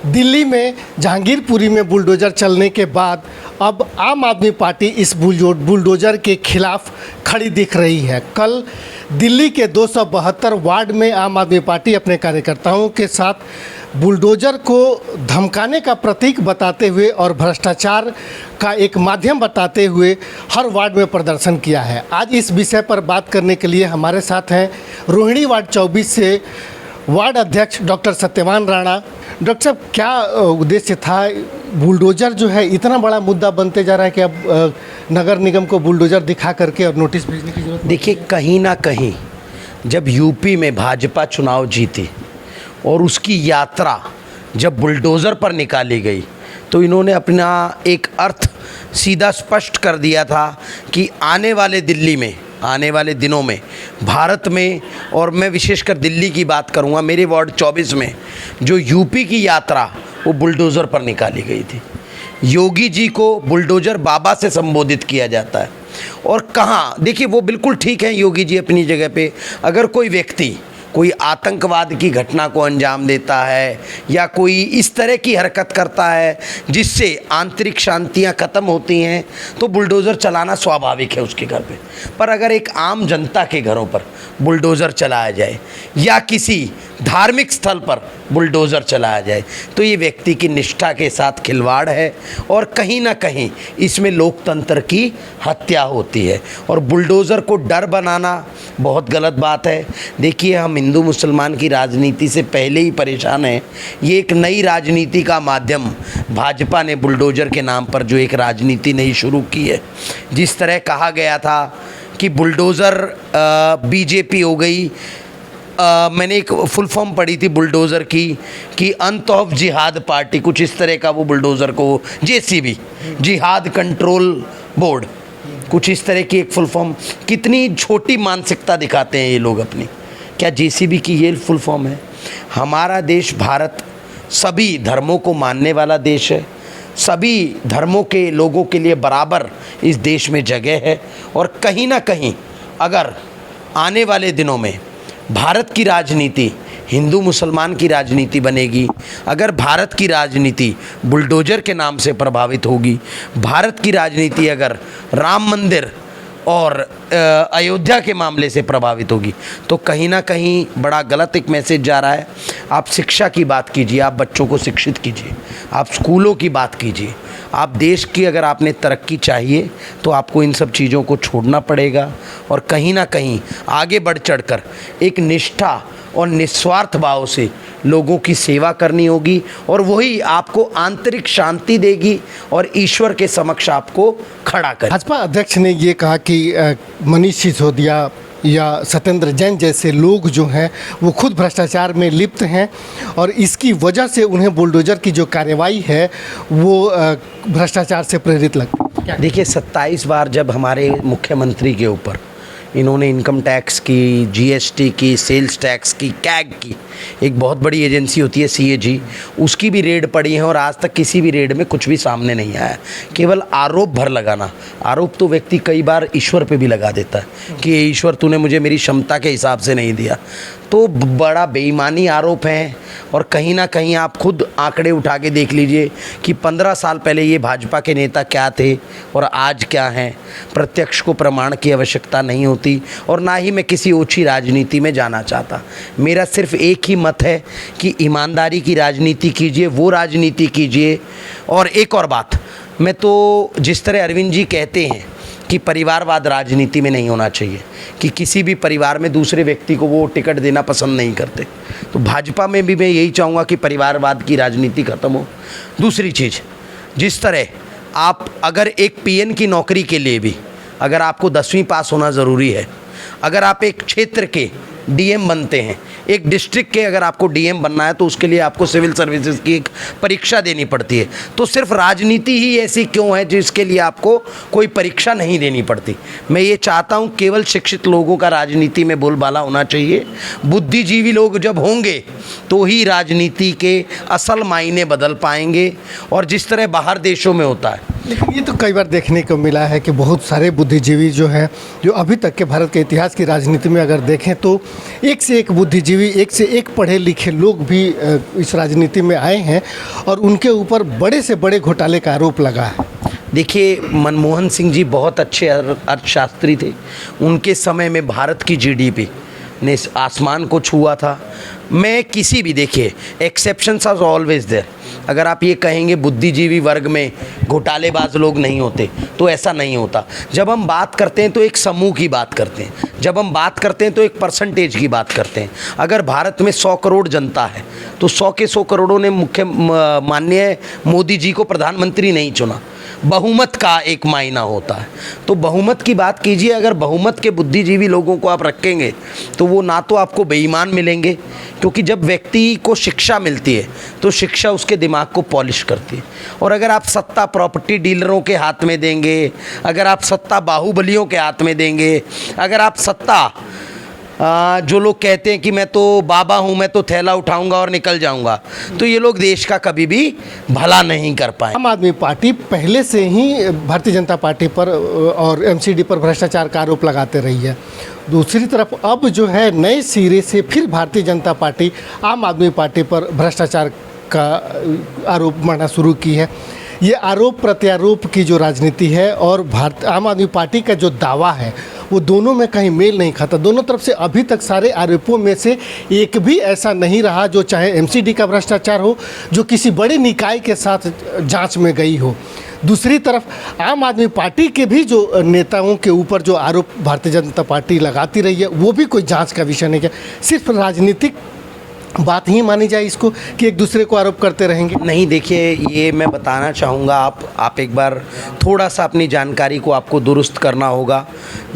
दिल्ली में जहांगीरपुरी में बुलडोज़र चलने के बाद अब आम आदमी पार्टी इस बुलडोज़र के खिलाफ खड़ी दिख रही है। कल दिल्ली के 272 वार्ड में आम आदमी पार्टी अपने कार्यकर्ताओं के साथ बुलडोज़र को धमकाने का प्रतीक बताते हुए और भ्रष्टाचार का एक माध्यम बताते हुए हर वार्ड में प्रदर्शन किया है। आज इस विषय पर बात करने के लिए हमारे साथ हैं रोहिणी वार्ड 24 से वार्ड अध्यक्ष डॉक्टर सत्यवान राणा। डॉक्टर साहब, क्या उद्देश्य था? बुलडोज़र जो है इतना बड़ा मुद्दा बनते जा रहा है कि अब नगर निगम को बुलडोज़र दिखा करके और नोटिस भेजने की जरूरत। देखिए, कहीं ना कहीं जब यूपी में भाजपा चुनाव जीती और उसकी यात्रा जब बुलडोज़र पर निकाली गई तो इन्होंने अपना एक अर्थ सीधा स्पष्ट कर दिया था कि आने वाले दिल्ली में, आने वाले दिनों में भारत में, और मैं विशेषकर दिल्ली की बात करूंगा, मेरे वार्ड 24 में जो यूपी की यात्रा वो बुलडोज़र पर निकाली गई थी। योगी जी को बुलडोज़र बाबा से संबोधित किया जाता है। और कहाँ, देखिए, वो बिल्कुल ठीक है योगी जी अपनी जगह पे। अगर कोई व्यक्ति कोई आतंकवाद की घटना को अंजाम देता है या कोई इस तरह की हरकत करता है जिससे आंतरिक शांतियां ख़त्म होती हैं तो बुलडोज़र चलाना स्वाभाविक है उसके घर पे। पर अगर एक आम जनता के घरों पर बुलडोज़र चलाया जाए या किसी धार्मिक स्थल पर बुलडोज़र चलाया जाए तो ये व्यक्ति की निष्ठा के साथ खिलवाड़ है और कहीं ना कहीं इसमें लोकतंत्र की हत्या होती है। और बुलडोज़र को डर बनाना बहुत गलत बात है। देखिए, हम हिंदू मुसलमान की राजनीति से पहले ही परेशान हैं। ये एक नई राजनीति का माध्यम भाजपा ने बुलडोज़र के नाम पर जो एक राजनीति नई शुरू की है। जिस तरह कहा गया था कि बुलडोज़र बीजेपी हो गई, मैंने एक फुल फॉर्म पढ़ी थी बुलडोज़र की कि अंत ऑफ जिहाद पार्टी, कुछ इस तरह का वो बुलडोज़र को, जेसीबी, जिहाद कंट्रोल बोर्ड, कुछ इस तरह की एक फुल फॉर्म। कितनी छोटी मानसिकता दिखाते हैं ये लोग अपनी। क्या जेसीबी की ये फुल फॉर्म है? हमारा देश भारत सभी धर्मों को मानने वाला देश है। सभी धर्मों के लोगों के लिए बराबर इस देश में जगह है। और कहीं ना कहीं अगर आने वाले दिनों में भारत की राजनीति हिंदू मुसलमान की राजनीति बनेगी, अगर भारत की राजनीति बुलडोज़र के नाम से प्रभावित होगी, भारत की राजनीति अगर राम मंदिर और अयोध्या के मामले से प्रभावित होगी तो कहीं ना कहीं बड़ा गलत एक मैसेज जा रहा है। आप शिक्षा की बात कीजिए, आप बच्चों को शिक्षित कीजिए, आप स्कूलों की बात कीजिए, आप देश की अगर आपने तरक्की चाहिए तो आपको इन सब चीज़ों को छोड़ना पड़ेगा और कहीं ना कहीं आगे बढ़ चढ़कर एक निष्ठा और निस्वार्थ भाव से लोगों की सेवा करनी होगी और वही आपको आंतरिक शांति देगी और ईश्वर के समक्ष आपको खड़ा करेगी। भाजपा अध्यक्ष ने ये कहा कि मनीष सिसोदिया या सत्येंद्र जैन जैसे लोग जो हैं वो खुद भ्रष्टाचार में लिप्त हैं और इसकी वजह से उन्हें बुलडोज़र की जो कार्रवाई है वो भ्रष्टाचार से प्रेरित लगती है। देखिए, 27 बार जब हमारे मुख्यमंत्री के ऊपर इन्होंने इनकम टैक्स की, जीएसटी की, सेल्स टैक्स की, कैग की, एक बहुत बड़ी एजेंसी होती है सीएजी, उसकी भी रेड पड़ी है और आज तक किसी भी रेड में कुछ भी सामने नहीं आया। केवल आरोप भर लगाना। आरोप तो व्यक्ति कई बार ईश्वर पे भी लगा देता है कि ईश्वर तूने मुझे मेरी क्षमता के हिसाब से नहीं दिया, तो बड़ा बेईमानी आरोप है। और कहीं ना कहीं आप खुद आंकड़े उठा के देख लीजिए कि 15 साल पहले ये भाजपा के नेता क्या थे और आज क्या हैं। प्रत्यक्ष को प्रमाण की आवश्यकता नहीं होती और ना ही मैं किसी ओछी राजनीति में जाना चाहता। मेरा सिर्फ एक ही मत है कि ईमानदारी की राजनीति कीजिए, वो राजनीति कीजिए। और एक और बात, मैं तो जिस तरह अरविंद जी कहते हैं कि परिवारवाद राजनीति में नहीं होना चाहिए, कि किसी भी परिवार में दूसरे व्यक्ति को वो टिकट देना पसंद नहीं करते, तो भाजपा में भी मैं यही चाहूँगा कि परिवारवाद की राजनीति ख़त्म हो। दूसरी चीज़, जिस तरह आप अगर एक पीएन की नौकरी के लिए भी अगर आपको 10वीं पास होना ज़रूरी है, अगर आप एक क्षेत्र के डीएम बनते हैं, एक डिस्ट्रिक्ट के अगर आपको डीएम बनना है तो उसके लिए आपको सिविल सर्विसेज की एक परीक्षा देनी पड़ती है। तो सिर्फ राजनीति ही ऐसी क्यों है जिसके लिए आपको कोई परीक्षा नहीं देनी पड़ती? मैं ये चाहता हूँ केवल शिक्षित लोगों का राजनीति में बोलबाला होना चाहिए। बुद्धिजीवी लोग जब होंगे तो ही राजनीति के असल मायने बदल पाएंगे। और जिस तरह बाहर देशों में होता है लेकिन ये तो कई बार देखने को मिला है कि बहुत सारे बुद्धिजीवी जो हैं, जो अभी तक के भारत के इतिहास की राजनीति में अगर देखें तो एक से एक बुद्धिजीवी, एक से एक पढ़े लिखे लोग भी इस राजनीति में आए हैं और उनके ऊपर बड़े से बड़े घोटाले का आरोप लगा है। देखिए, मनमोहन सिंह जी बहुत अच्छे अर्थशास्त्री थे। उनके समय में भारत की जीडीपी ने आसमान को छुआ था। मैं किसी भी, देखिए, एक्सेप्शंस आर ऑलवेज देयर। अगर आप ये कहेंगे बुद्धिजीवी वर्ग में घोटालेबाज लोग नहीं होते, तो ऐसा नहीं होता। जब हम बात करते हैं तो एक समूह की बात करते हैं, जब हम बात करते हैं तो एक परसेंटेज की बात करते हैं। अगर भारत में 100 करोड़ जनता है तो 100 के 100 करोड़ों ने माननीय मोदी जी को प्रधानमंत्री नहीं चुना। बहुमत का एक मायना होता है। तो बहुमत की बात कीजिए, अगर बहुमत के बुद्धिजीवी लोगों को आप रखेंगे तो वो ना तो आपको बेईमान मिलेंगे, क्योंकि जब व्यक्ति को शिक्षा मिलती है तो शिक्षा उसके दिमाग को पॉलिश करती है। और अगर आप सत्ता प्रॉपर्टी डीलरों के हाथ में देंगे, अगर आप सत्ता बाहुबलियों के हाथ में देंगे, अगर आप सत्ता जो लोग कहते हैं कि मैं तो बाबा हूँ, मैं तो थैला उठाऊंगा और निकल जाऊंगा, तो ये लोग देश का कभी भी भला नहीं कर पाए। आम आदमी पार्टी पहले से ही भारतीय जनता पार्टी पर और एमसीडी पर भ्रष्टाचार का आरोप लगाते रही है। दूसरी तरफ अब जो है नए सिरे से फिर भारतीय जनता पार्टी आम आदमी पार्टी पर भ्रष्टाचार का आरोप मारना शुरू की है। ये आरोप प्रत्यारोप की जो राजनीति है और आम आदमी पार्टी का जो दावा है वो दोनों में कहीं मेल नहीं खाता। दोनों तरफ से अभी तक सारे आरोपों में से एक भी ऐसा नहीं रहा जो चाहे एमसीडी का भ्रष्टाचार हो, जो किसी बड़े निकाय के साथ जांच में गई हो। दूसरी तरफ आम आदमी पार्टी के भी जो नेताओं के ऊपर जो आरोप भारतीय जनता पार्टी लगाती रही है वो भी कोई जांच का विषय नहीं है। सिर्फ राजनीतिक बात ही मानी जाए इसको कि एक दूसरे को आरोप करते रहेंगे। नहीं, देखिए, ये मैं बताना चाहूँगा, आप एक बार थोड़ा सा अपनी जानकारी को आपको दुरुस्त करना होगा।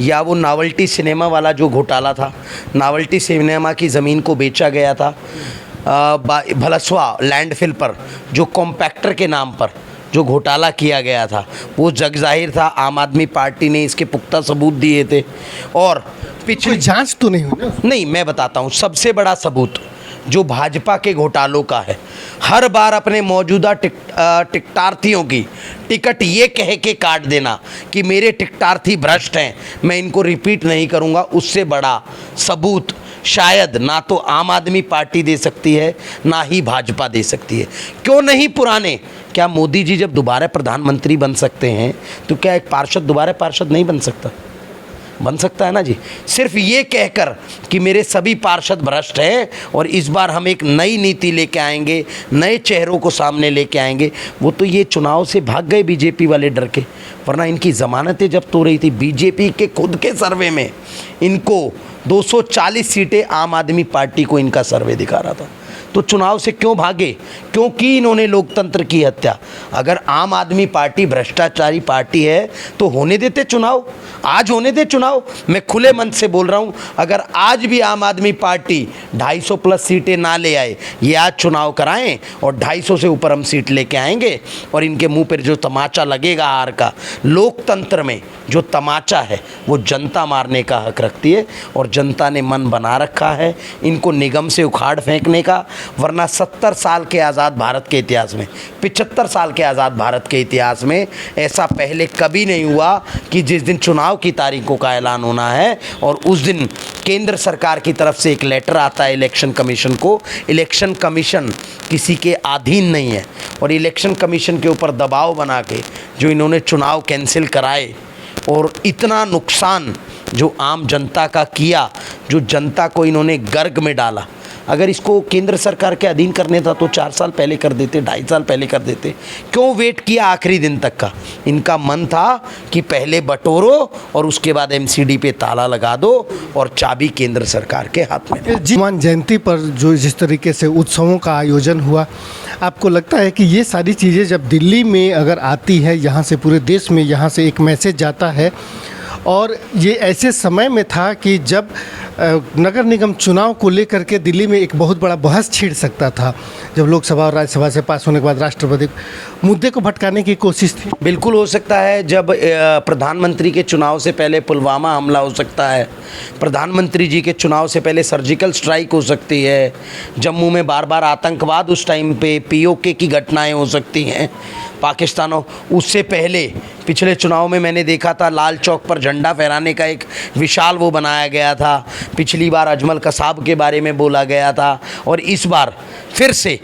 या वो नावल्टी सिनेमा वाला जो घोटाला था, नावल्टी सिनेमा की ज़मीन को बेचा गया था भलसवा लैंडफिल पर, जो कॉम्पैक्टर के नाम पर जो घोटाला किया गया था, वो जग जाहिर था। आम आदमी पार्टी ने इसके पुख्ता सबूत दिए थे और कोई जांच तो नहीं हुई ना? नहीं, मैं बताता हूँ, सबसे बड़ा सबूत जो भाजपा के घोटालों का है, हर बार अपने मौजूदा टिकटार्थियों की टिकट ये कह के काट देना कि मेरे टिकटार्थी भ्रष्ट हैं, मैं इनको रिपीट नहीं करूंगा, उससे बड़ा सबूत शायद ना तो आम आदमी पार्टी दे सकती है ना ही भाजपा दे सकती है। क्यों नहीं पुराने? क्या मोदी जी जब दोबारा प्रधानमंत्री बन सकते हैं तो क्या एक पार्षद दोबारा पार्षद नहीं बन सकता? बन सकता है ना जी। सिर्फ ये कहकर कि मेरे सभी पार्षद भ्रष्ट हैं और इस बार हम एक नई नीति लेके आएंगे, नए चेहरों को सामने लेके आएंगे, वो तो ये चुनाव से भाग गए बीजेपी वाले डर के, वरना इनकी ज़मानतें जब्त हो रही थी। बीजेपी के खुद के सर्वे में इनको 240 सीटें, आम आदमी पार्टी को इनका सर्वे दिखा रहा था। तो चुनाव से क्यों भागे? क्योंकि इन्होंने लोकतंत्र की हत्या। अगर आम आदमी पार्टी भ्रष्टाचारी पार्टी है तो होने देते चुनाव, आज होने दे चुनाव। मैं खुले मन से बोल रहा हूं, अगर आज भी आम आदमी पार्टी 250 प्लस सीटें ना ले आए, ये आज चुनाव कराएं और 250 से ऊपर हम सीट लेके आएंगे और इनके मुंह पर जो तमाचा लगेगा हार का, लोकतंत्र में जो तमाचा है वो जनता मारने का हक रखती है और जनता ने मन बना रखा है इनको निगम से उखाड़ फेंकने का। वरना 70 साल के आज़ाद भारत के इतिहास में, 75 साल के आज़ाद भारत के इतिहास में ऐसा पहले कभी नहीं हुआ कि जिस दिन चुनाव की तारीखों का ऐलान होना है और उस दिन केंद्र सरकार की तरफ से एक लेटर आता है इलेक्शन कमीशन को। इलेक्शन कमीशन किसी के अधीन नहीं है और इलेक्शन कमीशन के ऊपर दबाव बना के जो इन्होंने चुनाव कैंसिल कराए और इतना नुकसान जो आम जनता का किया, जो जनता को इन्होंने गर्ग में डाला, अगर इसको केंद्र सरकार के अधीन करने था तो 4 साल पहले कर देते, 2.5 साल पहले कर देते। क्यों वेट किया आखिरी दिन तक का? इनका मन था कि पहले बटोरो और उसके बाद एमसीडी पे ताला लगा दो और चाबी केंद्र सरकार के हाथ में। हनुमान जयंती पर जो जिस तरीके से उत्सवों का आयोजन हुआ, आपको लगता है कि ये सारी चीज़ें जब दिल्ली में अगर आती है, यहाँ से पूरे देश में यहाँ से एक मैसेज जाता है, और ये ऐसे समय में था कि जब नगर निगम चुनाव को लेकर के दिल्ली में एक बहुत बड़ा बहस छिड़ सकता था, जब लोकसभा और राज्यसभा से पास होने के बाद राष्ट्रपति मुद्दे को भटकाने की कोशिश थी। बिल्कुल हो सकता है। जब प्रधानमंत्री के चुनाव से पहले पुलवामा हमला हो सकता है, प्रधानमंत्री जी के चुनाव से पहले सर्जिकल स्ट्राइक हो सकती है, जम्मू में बार बार आतंकवाद उस टाइम पे POK की घटनाएं हो सकती हैं। पाकिस्तान। उससे पहले पिछले चुनाव में मैंने देखा था लाल चौक पर झंडा फहराने का एक विशाल वो बनाया गया था। पिछली बार अजमल कसाब के बारे में बोला गया था और इस बार फिर से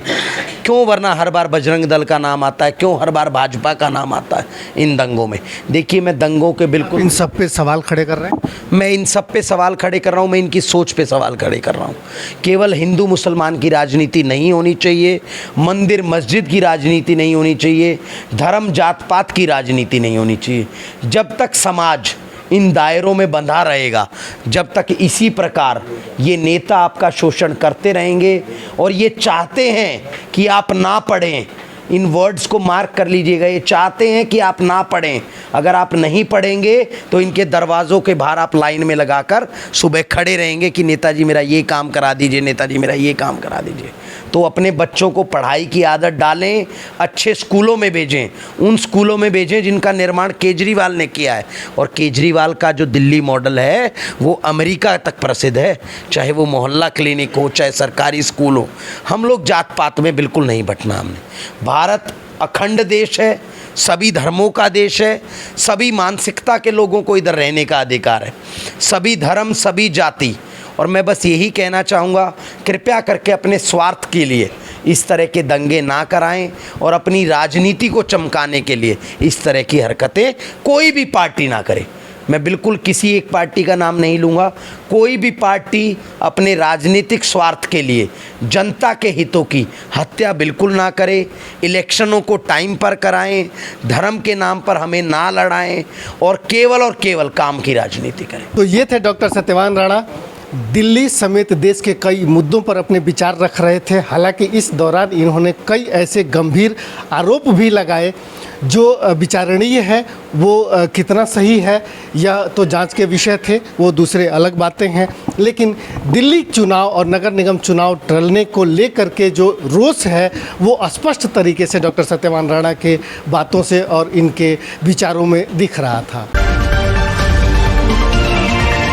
क्यों, वरना हर बार बजरंग दल का नाम आता है, क्यों हर बार भाजपा का नाम आता है इन दंगों में। देखिए मैं दंगों के बिल्कुल इन सब पे सवाल खड़े कर रहे हैं। मैं इन सब पे सवाल खड़े कर रहा हूँ, मैं इनकी सोच पे सवाल खड़े कर रहा हूँ। केवल हिंदू मुसलमान की राजनीति नहीं होनी चाहिए, मंदिर मस्जिद की राजनीति नहीं होनी चाहिए, धर्म जात पात की राजनीति नहीं होनी चाहिए। जब तक समाज इन दायरों में बंधा रहेगा, जब तक इसी प्रकार ये नेता आपका शोषण करते रहेंगे और ये चाहते हैं कि आप ना पढ़ें, इन वर्ड्स को मार्क कर लीजिएगा, ये चाहते हैं कि आप ना पढ़ें। अगर आप नहीं पढ़ेंगे तो इनके दरवाज़ों के बाहर आप लाइन में लगाकर सुबह खड़े रहेंगे कि नेताजी मेरा ये काम करा दीजिए, नेताजी मेरा ये काम करा दीजिए। तो अपने बच्चों को पढ़ाई की आदत डालें, अच्छे स्कूलों में भेजें, उन स्कूलों में भेजें जिनका निर्माण केजरीवाल ने किया है। और केजरीवाल का जो दिल्ली मॉडल है वो अमेरिका तक प्रसिद्ध है, चाहे वो मोहल्ला क्लिनिक हो, चाहे सरकारी स्कूल हो। हम लोग जात पात में बिल्कुल नहीं बंटना हमने। भारत अखंड देश है, सभी धर्मों का देश है, सभी मानसिकता के लोगों को इधर रहने का अधिकार है, सभी धर्म सभी जाति। और मैं बस यही कहना चाहूँगा, कृपया करके अपने स्वार्थ के लिए इस तरह के दंगे ना कराएं और अपनी राजनीति को चमकाने के लिए इस तरह की हरकतें कोई भी पार्टी ना करे। मैं बिल्कुल किसी एक पार्टी का नाम नहीं लूँगा, कोई भी पार्टी अपने राजनीतिक स्वार्थ के लिए जनता के हितों की हत्या बिल्कुल ना करे। इलेक्शनों को टाइम पर कराएं, धर्म के नाम पर हमें ना लड़ाएं और केवल काम की राजनीति करें। तो ये थे डॉक्टर सत्यवान राणा, दिल्ली समेत देश के कई मुद्दों पर अपने विचार रख रहे थे। हालांकि इस दौरान इन्होंने कई ऐसे गंभीर आरोप भी लगाए जो विचारणीय है, वो कितना सही है या तो जांच के विषय थे, वो दूसरे अलग बातें हैं। लेकिन दिल्ली चुनाव और नगर निगम चुनाव टलने को लेकर के जो रोष है वो स्पष्ट तरीके से डॉक्टर सत्यवान राणा के बातों से और इनके विचारों में दिख रहा था।